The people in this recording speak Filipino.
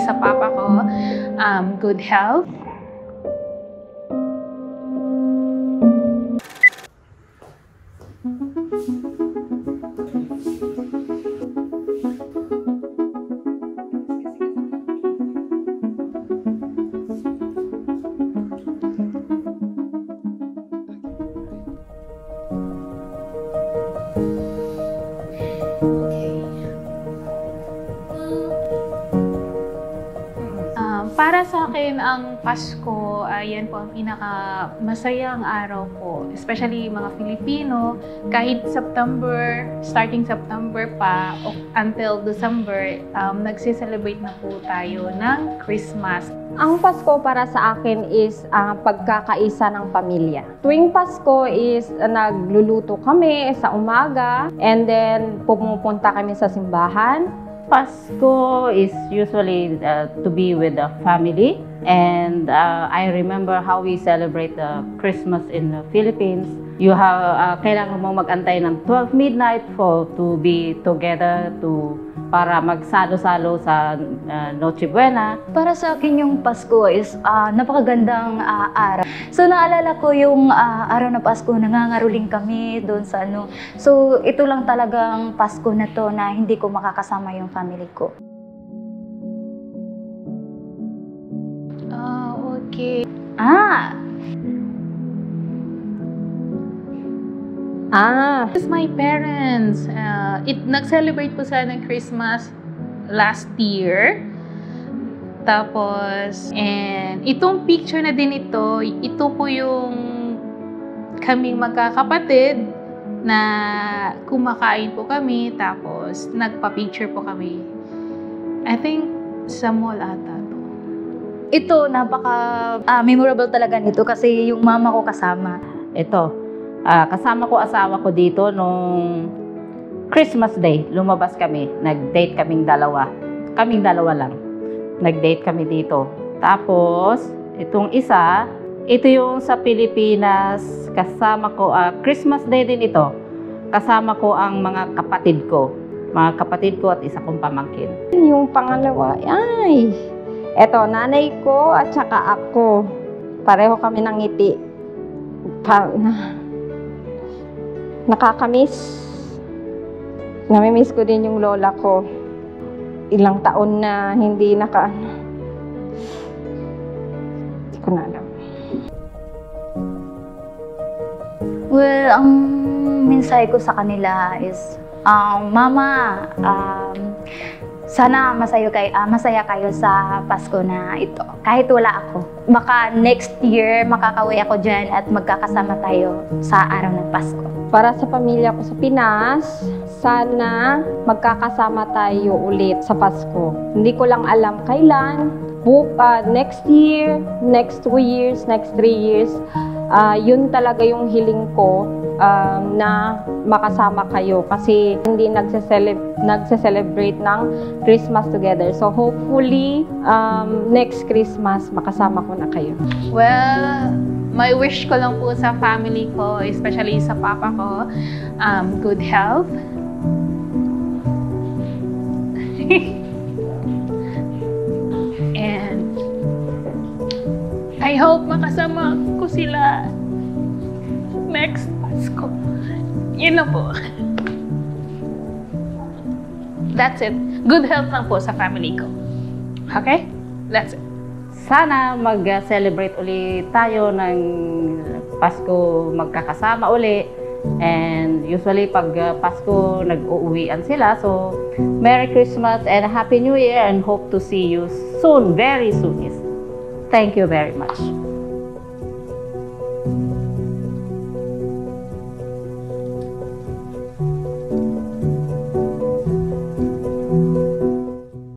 Sa papa ko, good health. Para sa akin, ang Pasko, yan po ang pinaka-masayang araw po. Especially mga Filipino, kahit September, starting September pa, until December, nagse-celebrate na po tayo ng Christmas. Ang Pasko para sa akin is ang pagkakaisa ng pamilya. Tuwing Pasko is nagluluto kami sa umaga and then pumupunta kami sa simbahan. Pasko is usually to be with the family, and I remember how we celebrate the Christmas in the Philippines. You have kailangan mo mag-antay ng 12 midnight to be together para magsalo-salo sa Noche Buena. Para sa akin yung Pasko is napakagandang araw. So naalala ko yung araw na Pasko, nangangaruling kami doon sa ano. So ito lang talagang Pasko na to na hindi ko makakasama yung family ko. Okay. It's my parents. Nag-celebrate po sila ng Christmas last year. Tapos, and itong picture na din ito po yung kaming magkakapatid na kumakain po kami. Tapos, nagpa-picture po kami. I think sa mall ata to. Ito, napaka-memorable talaga nito kasi yung mama ko kasama. Ito. Kasama ko asawa ko dito nung Christmas Day. Lumabas kami. Nag-date kaming dalawa. Kaming dalawa lang. Nag-date kami dito. Tapos, itong isa, ito yung sa Pilipinas. Kasama ko, Christmas Day din ito. Kasama ko ang mga kapatid ko. Mga kapatid ko at isa kong pamangkin. Yung pangalawa, eto, nanay ko at saka ako. Pareho kami ng ngiti. Nakakamiss. Namimiss ko din yung lola ko. Ilang taon na hindi Hindi ko na alam. Well, ang mensahe ko sa kanila is, Mama, sana masaya kayo sa Pasko na ito. Kahit wala ako. Baka next year makakauwi ako dyan at magkakasama tayo sa araw ng Pasko. Para sa pamilya ko sa Pinas, sana magkakasama tayo ulit sa Pasko. Hindi ko lang alam kailan. Next year, next 2 years, next 3 years. Yun talaga yung hiling ko na makasama kayo kasi hindi nagse-celebrate ng Christmas together. So hopefully, next Christmas makasama ko na kayo. Well, my wish ko lang po sa family ko, especially sa papa ko, good health. And I hope makasama ko sila next Pasko. Yun na po. That's it. Good health lang po sa family ko. Okay? That's it. Sana mag-celebrate ulit tayo ng Pasko, magkakasama uli. And usually pag Pasko, nag-uuwian sila. So, Merry Christmas and Happy New Year and hope to see you soon, very soon. Thank you very much.